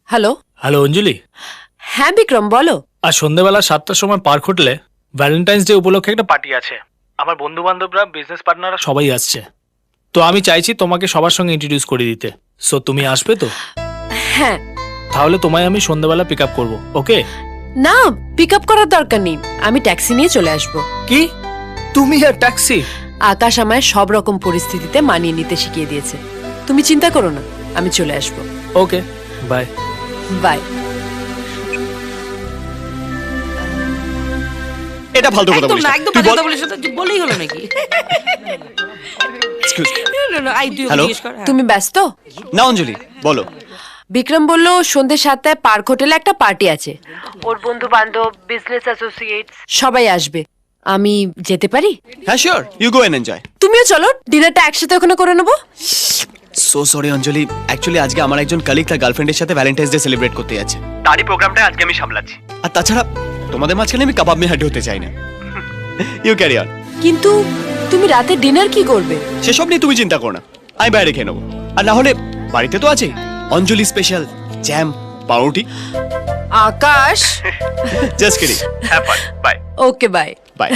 Hello. Hello অঞ্জলি, হ্যাঁ বিক্রম, বলো। আজ সন্ধ্যেবেলা 7টার সময় পার্ক হোটেলে ভ্যালেন্টাইন্স ডে উপলক্ষে একটা পার্টি আছে। আমার বন্ধু বান্ধবরা, বিজনেস পার্টনাররা সবাই আসছে। তো আমি চাইছি তোমাকে সবার সঙ্গে ইন্ট্রোডিউস করে দিতে। সো তুমি আসবে তো? হ্যাঁ। তাহলে তোমায় আমি সন্ধ্যেবেলা পিক আপ করবো, ওকে? না, পিক আপ করার দরকার নেই, আমি ট্যাক্সি নিয়ে চলে আসবো। কি, তুমি আর ট্যাক্সি? আকাশ আমায় সব রকম পরিস্থিতিতে মানিয়ে নিতে শিখিয়ে দিয়েছে। তুমি চিন্তা করো না, আমি চলে আসবো। ওকে, বাই। বাই। এটা ফালতু কথা একদম বলিস না, না। একদম তুই বাজে বল। কথা বলিস না, তুই বলেই হলো নাকি? Excuse me. না, না, আই তুই Hello? জিজ্ঞেস কর। হ্যাঁ। তুমি ব্যস্ত? না অঞ্জলি, বলো। বিক্রম বলল সন্ধ্যে 7টায় পার্ক হোটেলে একটা পার্টি আছে। ওর বন্ধু বান্ধব, বিজনেস অ্যাসোসিয়েটস সবাই আসবে। আমি যেতে পারি? হ্যাঁ sure, you go and enjoy. তুমিও চলো, ডিনারটা একসাথে ওখানে করে নেবো। সো সরি অঞ্জলি, অ্যাকচুয়ালি আজকে আমার একজন কলিগ তার গার্লফ্রেন্ডের সাথে ভ্যালেন্টাইন্স ডে সেলিব্রেট করতে যাচ্ছে। তারই প্রোগ্রামটা আজকে আমি সামলাচ্ছি। আর তাছাড়া তোমাদের মাঝখানে আমি কাবাব মে হাড্ডি হতে চাই না। You carry on. কিন্তু তুমি রাতে ডিনার কি করবে? সেসব নিয়ে তুমি চিন্তা করো না, আমি বাইরে খেয়ে নেবো। আর না হলে বাড়িতে তো আছেই অঞ্জলি স্পেশাল জ্যাম, পাউরুটি। Akash. Just kidding. Have fun. Bye okay, bye. By.